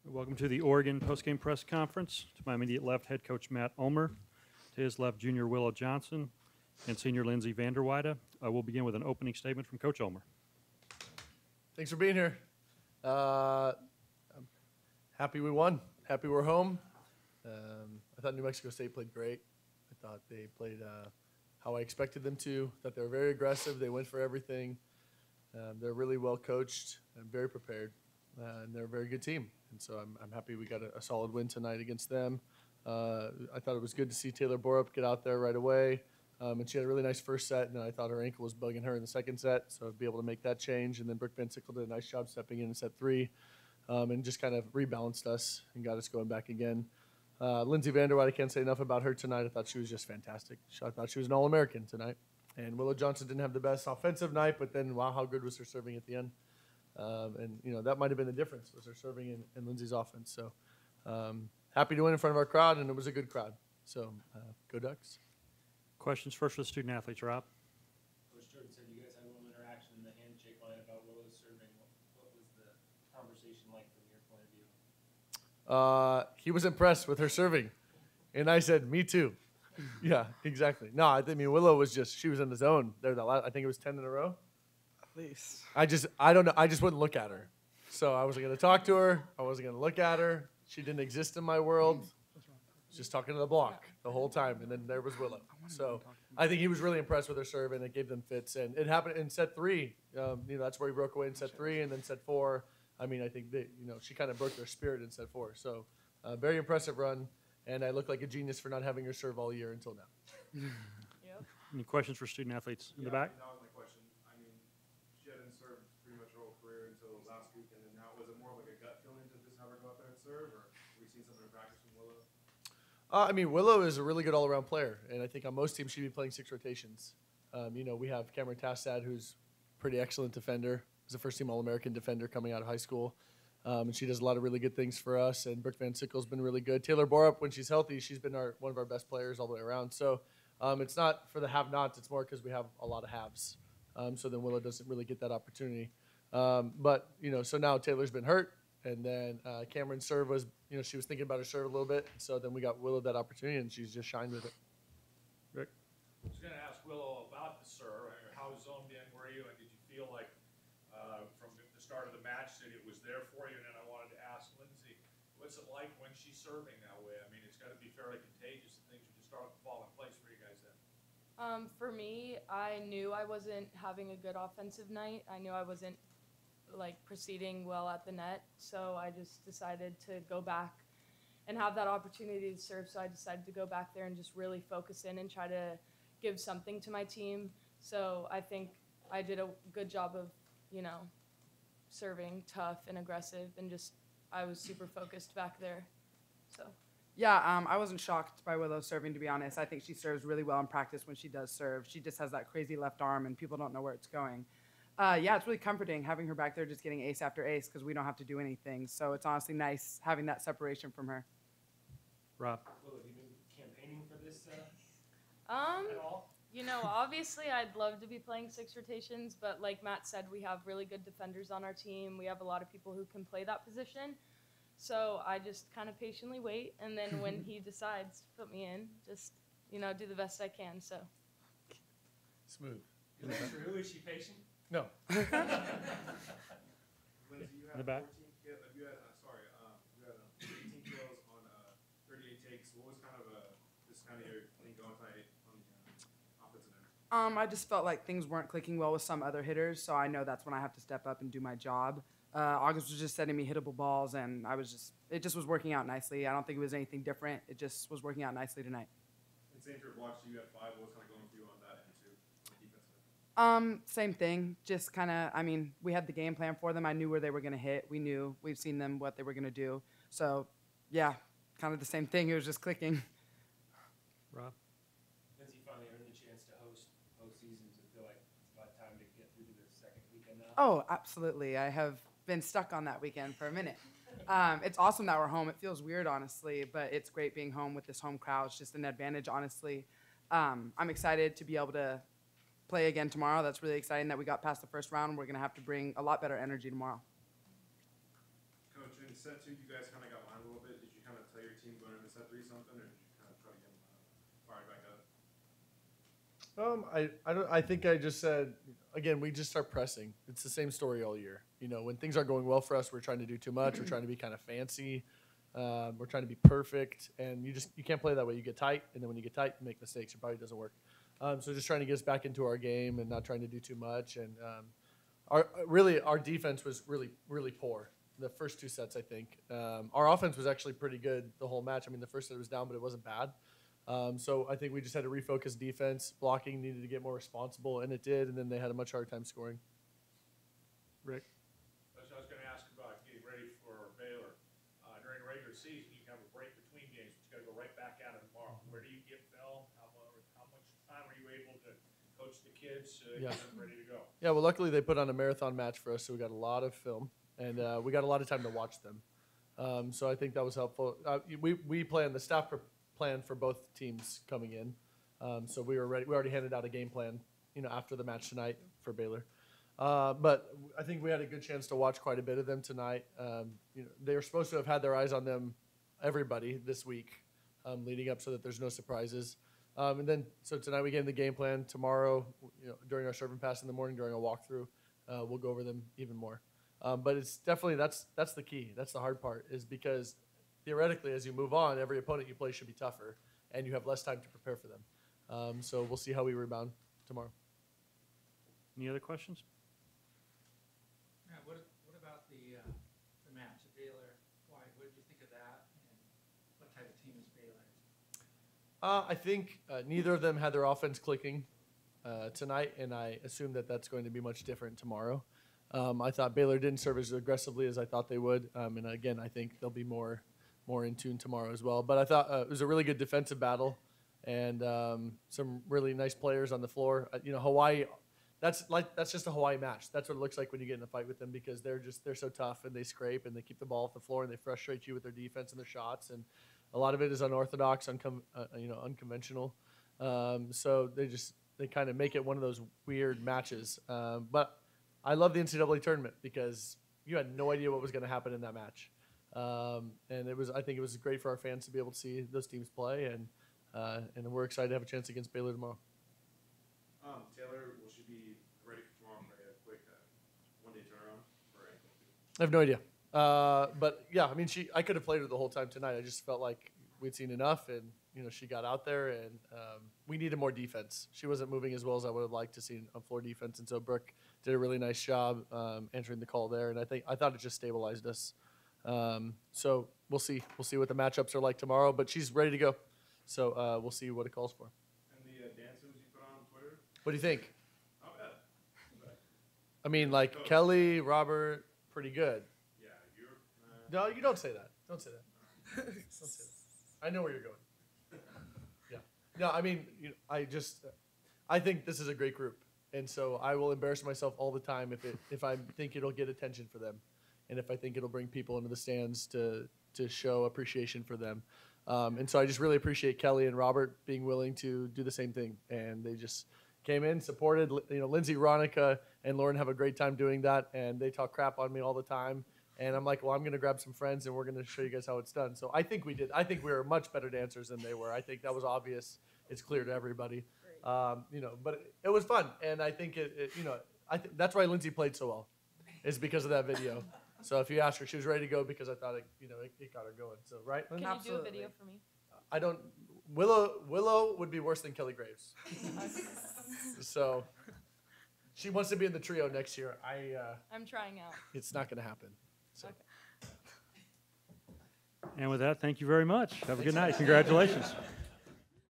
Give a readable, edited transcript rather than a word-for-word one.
Welcome to the Oregon postgame press conference. To my immediate left, head coach Matt Ulmer. To his left, junior Willow Johnson and senior Lindsey Vander Weide. We'll begin with an opening statement from Coach Ulmer. Thanks for being here. I'm happy we won. Happy we're home. I thought New Mexico State played great. I thought they played how I expected them to. I thought they were very aggressive. They went for everything. They're really well coached and very prepared. And they're a very good team. And so I'm happy we got a solid win tonight against them. I thought it was good to see Taylor Borup get out there right away. And she had a really nice first set, and I thought her ankle was bugging her in the second set, so I'd be able to make that change. And then Brooke Van Sickle did a nice job stepping in set three and just kind of rebalanced us and got us going back again. Lindsey Vander Weide, I can't say enough about her tonight. I thought she was just fantastic. I thought she was an All-American tonight. And Willow Johnson didn't have the best offensive night, but then, wow, how good was her serving at the end. And, you know, that might have been the difference, was her serving and Lindsey's offense. So happy to win in front of our crowd, and it was a good crowd. So go Ducks. Questions first for the student athletes. Rob? Coach Jordan said you guys had a little interaction in the handshake line about Willow's serving. What was the conversation like from your point of view? He was impressed with her serving. And I said, me too. Yeah, exactly. No, I mean, Willow was she was in the zone there. I think it was 10 in a row. At least. I don't know. I just wouldn't look at her. So I wasn't going to talk to her. I wasn't going to look at her. She didn't exist in my world. Just talking to the block the whole time. And then there was Willow. So I think he was really impressed with her serve, and it gave them fits. And it happened in set three. You know, that's where he broke away in set three, and then set four. I mean, I think she kind of broke their spirit in set four. So very impressive run. And I look like a genius for not having her serve all year until now. Yep. Any questions for student athletes in the back? That was my question. I mean, she hadn't served pretty much her whole career until last week, and then now was it more like a gut feeling to just have her go out there and serve, or have we seen something in practice from Willow? I mean, Willow is a really good all-around player, and I think on most teams she'd be playing 6 rotations. You know, we have Cameron Tassad, who's a pretty excellent defender. He's a first-team All-American defender coming out of high school. And she does a lot of really good things for us. And Brooke Van Sickle's been really good. Taylor Borup, when she's healthy, she's been one of our best players all the way around. So it's not for the have-nots. It's more because we have a lot of haves. So then Willow doesn't really get that opportunity. But, you know, so now Taylor's been hurt. And then Cameron's serve was, you know, she was thinking about her serve a little bit. So then we got Willow that opportunity, and she's just shined with it. Rick? I was going to ask Willow about the serve. How zoned in were you, and did you feel like from the start of the match that it was there for you? And then I wanted to ask Lindsey, what's it like when she's serving that way? I mean, it's got to be fairly contagious, and things are just starting to fall in place for you guys then. For me, I knew I wasn't having a good offensive night. I knew I wasn't proceeding well at the net, so I just decided to go back and have that opportunity to serve. So I decided to go back there and just really focus in and try to give something to my team. So I think I did a good job of, you know, serving tough and aggressive, and just I was super focused back there. So. Yeah, I wasn't shocked by Willow serving, to be honest. I think she serves really well in practice when she does serve. She just has that crazy left arm, and people don't know where it's going. Yeah, it's really comforting having her back there just getting ace after ace because we don't have to do anything. So it's honestly nice having that separation from her. Rob? Willow, have you been campaigning for this at all? You know, obviously I'd love to be playing 6 rotations, but like Matt said, we have really good defenders on our team. We have a lot of people who can play that position. So I just kind of patiently wait, and then when he decides to put me in, just, you know, do the best I can. So. Smooth. True? Is she patient? No. Lindsey, you In the had back. 14 you had 18 kills on 38 takes. What was kind of your thing going tonight on the offensive end? I just felt like things weren't clicking well with some other hitters, so I know that's when I have to step up and do my job. August was just sending me hittable balls, and it just was working out nicely. I don't think it was anything different. It just was working out nicely tonight. And same for blocks, you had 5. What was kind of going for you on that end too, on the defensive end? Same thing. Just kind of, I mean, we had the game plan for them. I knew where they were going to hit. We've seen them, what they were going to do. So, yeah, kind of the same thing. It was just clicking. Rob? Lindsey finally earned the chance to host postseasons. I feel like it's about time to get through to the second weekend now. Oh, absolutely. I have been stuck on that weekend for a minute. It's awesome that we're home. It feels weird, honestly, but it's great being home with this home crowd. It's just an advantage, honestly. I'm excited to be able to play again tomorrow. That's really exciting that we got past the first round. We're going to have to bring a lot better energy tomorrow. Coach, in set two, you guys kind of got lined a little bit. Did you kind of tell your team going into set three something, or did you kind of try to get them fired back up? I think I just said, again, we just start pressing. It's the same story all year. You know, when things aren't going well for us, we're trying to do too much. We're trying to be kind of fancy. We're trying to be perfect, and you can't play that way. You get tight, and then when you get tight, you make mistakes. It probably doesn't work. So just trying to get us back into our game and not trying to do too much. And our defense was really, really poor. The first two sets, I think. Our offense was actually pretty good the whole match. I mean, the first set was down, but it wasn't bad. So I think we just had to refocus defense. Blocking needed to get more responsible, and it did. And then they had a much harder time scoring. Rick? I was going to ask about getting ready for Baylor. During the regular season, you can have a break between games, but you got to go right back at it tomorrow. Where do you get film? How much time are you able to coach the kids to get them ready to go? Yeah, well, luckily they put on a marathon match for us, so we got a lot of film, and we got a lot of time to watch them. So I think that was helpful. We planned, the staff planned for both teams coming in, so we were ready. We already handed out a game plan, after the match tonight for Baylor. But I think we had a good chance to watch quite a bit of them tonight. They were supposed to have had their eyes on them, everybody, this week, leading up so that there's no surprises. So tonight we get in the game plan. Tomorrow, during our serve and pass in the morning, during a walkthrough, we'll go over them even more. But it's definitely, that's the key. That's the hard part, is because theoretically, as you move on, every opponent you play should be tougher, and you have less time to prepare for them. So we'll see how we rebound tomorrow. Any other questions? Matt, what about the match at Baylor? What did you think of that, and what type of team is Baylor? I think neither of them had their offense clicking tonight, and I assume that that's going to be much different tomorrow. I thought Baylor didn't serve as aggressively as I thought they would, and again, I think they'll be more in tune tomorrow as well. But I thought it was a really good defensive battle, and some really nice players on the floor. Hawaii. That's just a Hawaii match. That's what it looks like when you get in a fight with them, because they're so tough, and they scrape and they keep the ball off the floor, and they frustrate you with their defense and their shots, and a lot of it is unorthodox, unconventional. So they kind of make it one of those weird matches. But I love the NCAA tournament because you had no idea what was going to happen in that match, and I think it was great for our fans to be able to see those teams play, and we're excited to have a chance against Baylor tomorrow. Taylor, will she be ready for tomorrow for a quick one-day turnaround for ankle? I have no idea. But yeah, I mean, I could have played her the whole time tonight. I just felt like we'd seen enough, and she got out there, and we needed more defense. She wasn't moving as well as I would have liked to see on floor defense, and so Brooke did a really nice job answering the call there, and I thought it just stabilized us. So we'll see what the matchups are like tomorrow, but she's ready to go. So we'll see what it calls for. Dancers you put on Twitter? What do you think? Not bad. I mean, like Coach. Kelly, Robert, pretty good. Yeah, you're. No, you don't say that. Don't say that. Don't say that. I know where you're going. Yeah. No, I mean, I think this is a great group, and so I will embarrass myself all the time if I think it'll get attention for them, and if I think it'll bring people into the stands to show appreciation for them. And so I just really appreciate Kelly and Robert being willing to do the same thing. And they just came in, supported. Lindsay, Ronica, and Lauren have a great time doing that. And they talk crap on me all the time. And I'm like, well, I'm going to grab some friends, and we're going to show you guys how it's done. So I think we did. I think we were much better dancers than they were. I think that was obvious. It's clear to everybody. But it was fun. And I think I think that's why Lindsay played so well, is because of that video. So if you ask her, she was ready to go because I thought it got her going. So right? Can Absolutely. you do a video for me? I don't. Willow would be worse than Kelly Graves. So she wants to be in the trio next year. I'm trying out. It's not going to happen. So. Okay. And with that, thank you very much. Have a good night. Congratulations.